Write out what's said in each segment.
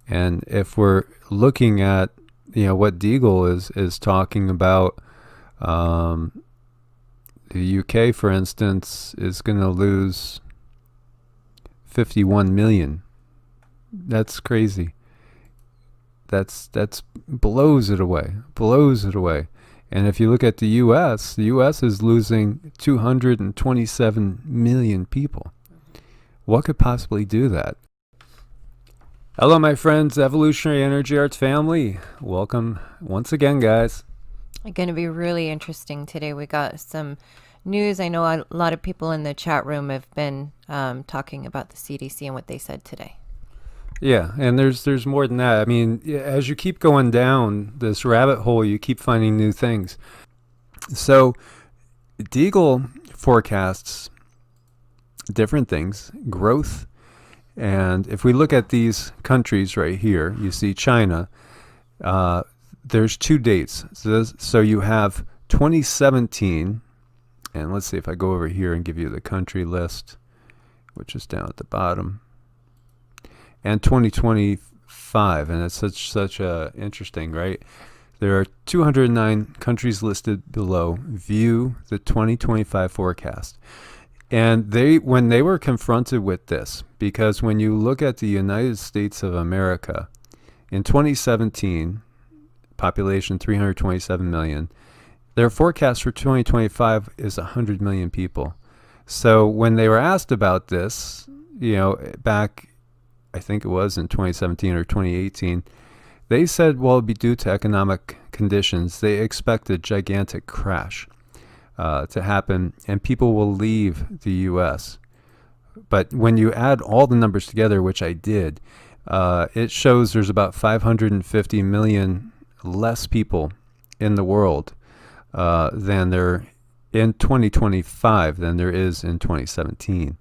And if we're looking at, what Deagle is talking about, um, the UK, for instance, is going to lose 51 million. That's crazy. That's blows it away. Blows it away. And if you look at the US is losing 227 million people. What could possibly do that? Hello, my friends, Evolutionary Energy Arts family. Welcome once again, guys. Going to be really interesting today. We got some news. I know a lot of people in the chat room have been talking about the CDC and what they said today. Yeah, and there's more than that. I mean, as you keep going down this rabbit hole, you keep finding new things. So, Deagle forecasts different things, growth. And if we look at these countries right here, you see China. There's two dates. So you have 2017, and let's see if I go over here and give you the country list, which is down at the bottom, and 2025, and it's such a interesting, right? There are 209 countries listed below. View the 2025 forecast. And when they were confronted with this, because when you look at the United States of America, in 2017, population 327 million, their forecast for 2025 is 100 million people. So when they were asked about this, back, I think it was in 2017 or 2018, they said, well, it'd be due to economic conditions. They expect a gigantic crash to happen, and people will leave the U.S. But when you add all the numbers together, which I did, it shows there's about 550 million less people in the world than there in 2025 than there is in 2017.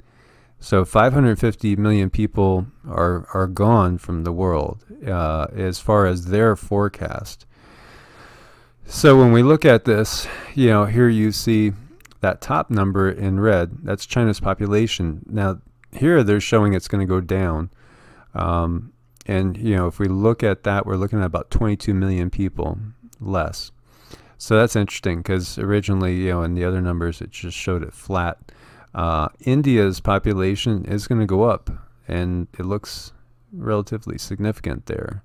So 550 million people are gone from the world as far as their forecast. So when we look at this, here you see that top number in red. That's China's population. Now, here they're showing it's going to go down. And, if we look at that, we're looking at about 22 million people less. So that's interesting because originally, in the other numbers, it just showed it flat. India's population is going to go up, and it looks relatively significant there.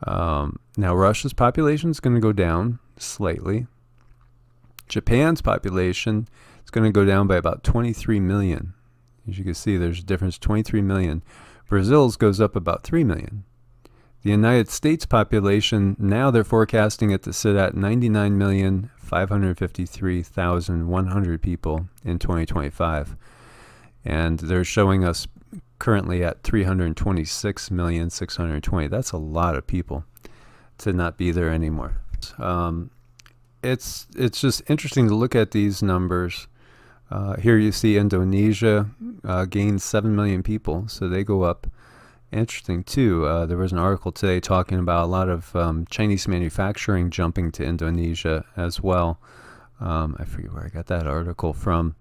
Now, Russia's population is going to go down slightly. Japan's population is going to go down by about 23 million. As you can see, there's a difference, 23 million. Brazil's goes up about 3 million. The United States population, now they're forecasting it to sit at 99,553,100 people in 2025. And they're showing us currently at 326,620,000. That's a lot of people to not be there anymore. It's just interesting to look at these numbers. Here you see Indonesia gains 7 million people, so they go up. Interesting too. There was an article today talking about a lot of Chinese manufacturing jumping to Indonesia as well. I forget where I got that article from.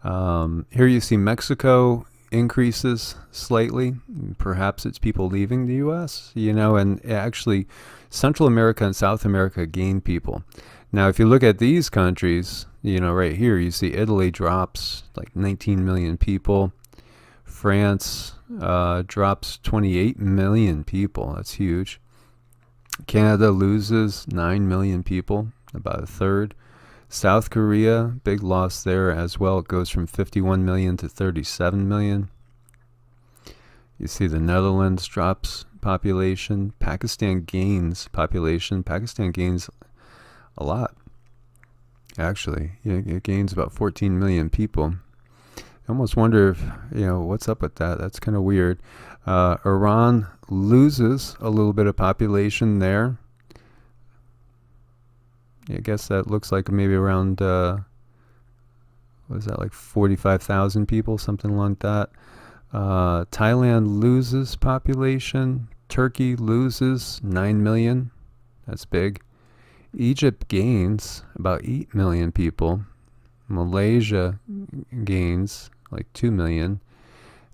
Here you see Mexico increases slightly. Perhaps it's people leaving the U.S., and actually Central America and South America gain people. Now, if you look at these countries, right here, you see Italy drops like 19 million people. France drops 28 million people. That's huge. Canada loses 9 million people, about a third. South Korea, big loss there as well. It goes from 51 million to 37 million. You see the Netherlands drops population. Pakistan gains population. Pakistan gains a lot, actually. It gains about 14 million people. I almost wonder if, what's up with that. That's kind of weird. Iran loses a little bit of population there. I guess that looks like maybe around, what is that, like 45,000 people, something like that. Thailand loses population. Turkey loses 9 million. That's big. Egypt gains about 8 million people. Malaysia gains like 2 million.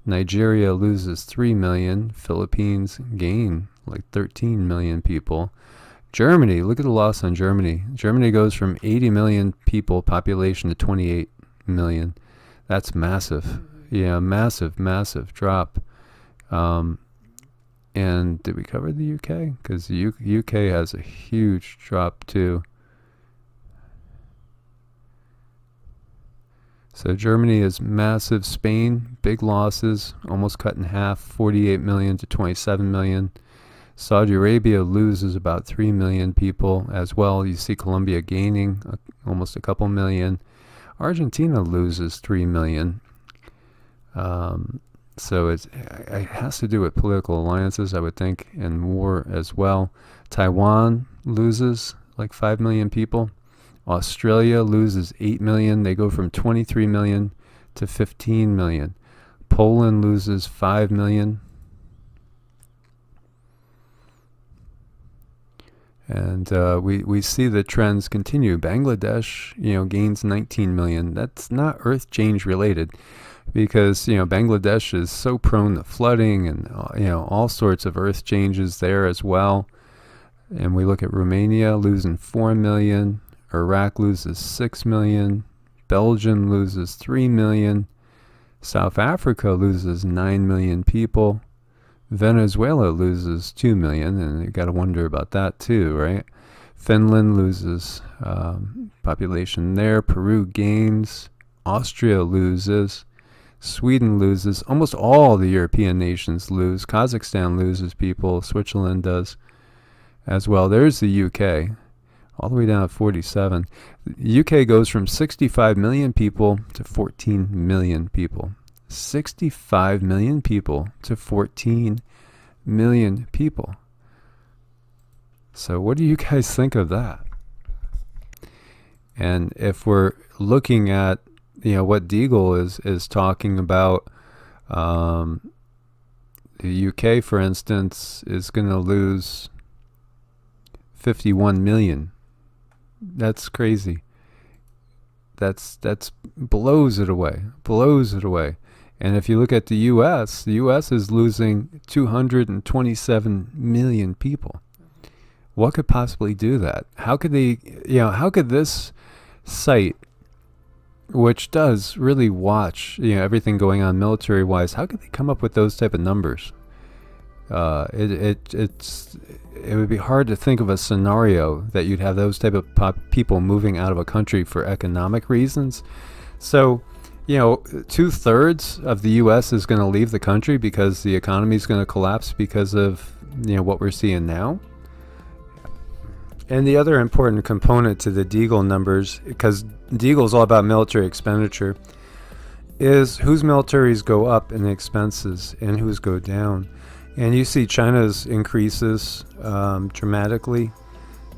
Nigeria loses 3 million. Philippines gain like 13 million people. Germany, look at the loss on Germany. Germany goes from 80 million people population to 28 million. That's massive. Yeah, massive drop. And did we cover the UK? Because the UK has a huge drop too. So Germany is massive. Spain, big losses, almost cut in half, 48 million to 27 million. Saudi Arabia loses about 3 million people as well. You see Colombia gaining almost a couple million. Argentina loses 3 million. So it has to do with political alliances, I would think, and war as well. Taiwan loses like 5 million people. Australia loses 8 million. They go from 23 million to 15 million. Poland loses 5 million. And we see the trends continue. Bangladesh, gains 19 million. That's not earth change related, because Bangladesh is so prone to flooding and all sorts of earth changes there as well. And we look at Romania losing 4 million. Iraq loses 6 million. Belgium loses 3 million. South Africa loses 9 million people. Venezuela loses 2 million, and you got to wonder about that too, right? Finland loses population there. Peru gains. Austria loses. Sweden loses. Almost all the European nations lose. Kazakhstan loses people. Switzerland does as well. There's the UK, all the way down to 47. The UK goes from 65 million people to 14 million people. 65 million people to 14 million people. So what do you guys think of that? And if we're looking at what Deagle is talking about, the UK, for instance, is going to lose 51 million. That's crazy. That's blows it away. And if you look at the U.S., the U.S. is losing 227 million people. What could possibly do that? How could they, how could this site, which does really watch, everything going on military-wise, how could they come up with those type of numbers? It would be hard to think of a scenario that you'd have those type of people moving out of a country for economic reasons. So, 2/3 of the U.S. is going to leave the country because the economy is going to collapse because of what we're seeing now. And the other important component to the Deagle numbers, because Deagle is all about military expenditure, is whose militaries go up in expenses and whose go down. And you see China's increases dramatically,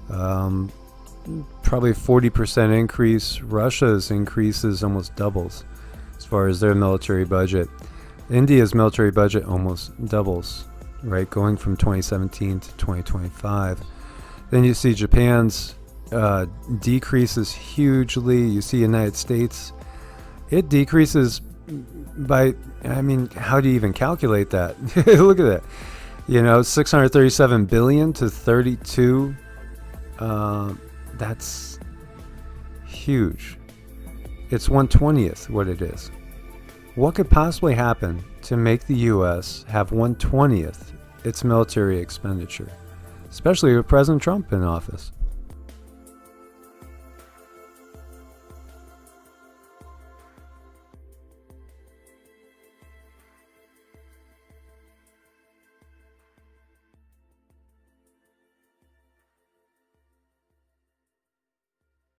probably 40% increase. Russia's increases almost doubles as far as their military budget. India's military budget almost doubles, right, going from 2017 to 2025. Then you see Japan's decreases hugely. You see United States, it decreases by, how do you even calculate that? Look at that. 637 billion to 32. That's huge. It's 1/20th what it is. What could possibly happen to make the U.S. have 1/20th its military expenditure, especially with President Trump in office?